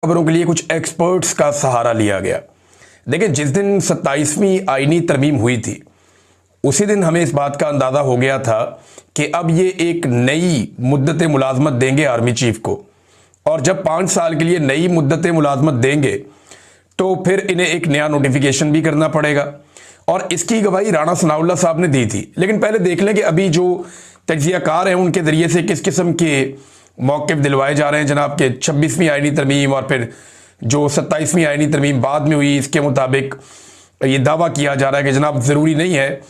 खबरों के लिए कुछ एक्सपर्ट्स का सहारा लिया गया। देखिए, जिस दिन 27वीं आईनी तरमीम हुई थी उसी दिन हमें इस बात का अंदाजा हो गया था कि अब ये एक नई मुद्दत मुलाजमत देंगे आर्मी चीफ को, और जब 5 साल के लिए नई मुद्दत मुलाजमत देंगे तो फिर इन्हें एक नया नोटिफिकेशन भी करना पड़ेगा, और इसकी गवाही राणा सनाउल्लाह साहब ने दी थी। लेकिन पहले देख लें कि अभी जो तज्जियाकार हैं उनके जरिए से किस किस्म के मौक़िफ़ दिलवाए जा रहे हैं जनाब के 26वीं आईनी तरमीम और फिर जो 27वीं आईनी तरमीम बाद में हुई, इसके मुताबिक ये दावा किया जा रहा है कि जनाब ज़रूरी नहीं है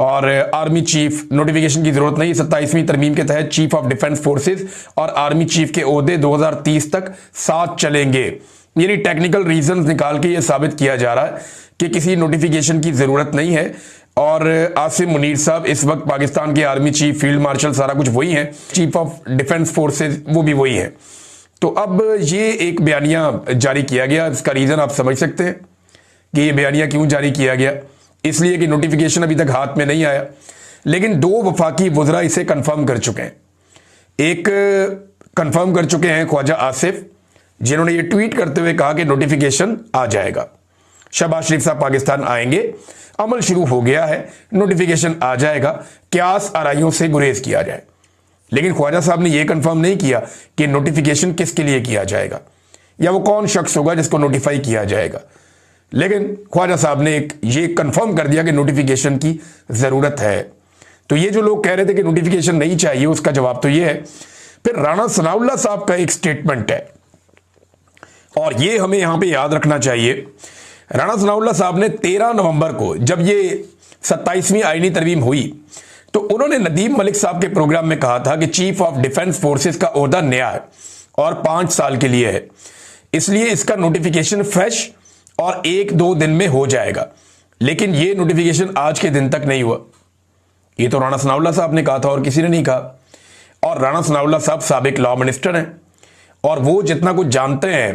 और आर्मी चीफ नोटिफिकेशन की ज़रूरत नहीं। 27वीं तरमीम के तहत चीफ ऑफ डिफेंस फोर्सेस और आर्मी चीफ के ओहदे 2030 तक साथ चलेंगे। यानी टेक्निकल रीजंस निकाल के ये साबित किया जा रहा है कि किसी नोटिफिकेशन की ज़रूरत नहीं है, और आसिम मुनीर साहब इस वक्त पाकिस्तान के आर्मी चीफ, फील्ड मार्शल, सारा कुछ वही हैं, चीफ ऑफ डिफेंस फोर्सेस वो भी वही हैं। तो अब ये एक बयानिया जारी किया गया। इसका रीज़न आप समझ सकते हैं कि ये बयानिया क्यों जारी किया गया। इसलिए कि नोटिफिकेशन अभी तक हाथ में नहीं आया, लेकिन 2 वफाकी वज़रा इसे कंफर्म कर चुके हैं। एक कंफर्म कर चुके हैं ख्वाजा आसिफ, जिन्होंने ये ट्वीट करते हुए कहा कि नोटिफिकेशन आ जाएगा, शहबाज शरीफ साहब पाकिस्तान आएंगे, अमल शुरू हो गया है, नोटिफिकेशन आ जाएगा, क्यास आराइयों से गुरेज किया जाए। लेकिन ख्वाजा साहब ने यह कंफर्म नहीं किया कि नोटिफिकेशन किसके लिए किया जाएगा या वो कौन शख्स होगा जिसको नोटिफाई किया जाएगा। लेकिन ख्वाजा साहब ने ये कंफर्म कर दिया कि नोटिफिकेशन की जरूरत है। तो ये जो लोग कह रहे थे कि नोटिफिकेशन नहीं चाहिए, उसका जवाब तो ये है। फिर राणा सनाउल्लाह साहब का एक स्टेटमेंट है, और ये हमें यहां पे याद रखना चाहिए। राणा सनाउल्लाह साहब ने 13 नवंबर को, जब ये 27वीं आईनी तरमीम हुई, तो उन्होंने नदीम मलिक साहब के प्रोग्राम में कहा था कि चीफ ऑफ डिफेंस फोर्सेस का ओहदा नया है और 5 साल के लिए है, इसलिए इसका नोटिफिकेशन फ्रेश और 1-2 दिन में हो जाएगा। लेकिन ये नोटिफिकेशन आज के दिन तक नहीं हुआ। ये तो राणा सनाउल्लाह साहब ने कहा था और किसी ने नहीं कहा। और राणा सनाउल्लाह साहब साबिक लॉ मिनिस्टर हैं, और वो जितना कुछ जानते हैं,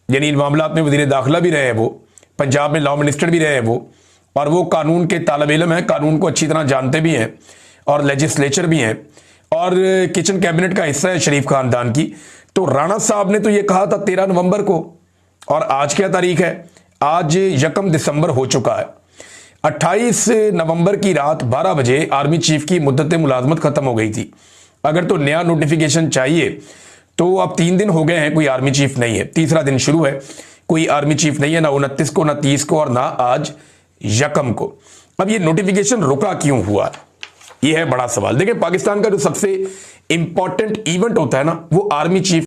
यानी इन मामलात में वज़ीर दाखिला भी रहे हैं, वो पंजाब में लॉ मिनिस्टर भी रहे हैं वो, और वो कानून के तालिब इल्म हैं, कानून को अच्छी तरह जानते भी हैं, और लेजिस्लेचर भी हैं, और किचन कैबिनेट का हिस्सा है शरीफ खानदान की। तो राणा साहब ने तो ये कहा था 13 नवंबर को, और आज क्या तारीख है? आज 1 दिसंबर हो चुका है। 28 नवंबर की रात 12 बजे आर्मी चीफ की मुद्दत मुलाजमत खत्म हो गई थी। अगर तो नया नोटिफिकेशन चाहिए तो अब 3 दिन हो गए हैं, कोई आर्मी चीफ नहीं है, तीसरा दिन शुरू है, कोई आर्मी चीफ नहीं है, ना 29 को, ना 30 को, और ना आज 1 को। अब ये नोटिफिकेशन रुका क्यों हुआ, ये है बड़ा सवाल। देखिए, पाकिस्तान का जो सबसे इंपॉर्टेंट इवेंट होता है ना, वो आर्मी चीफ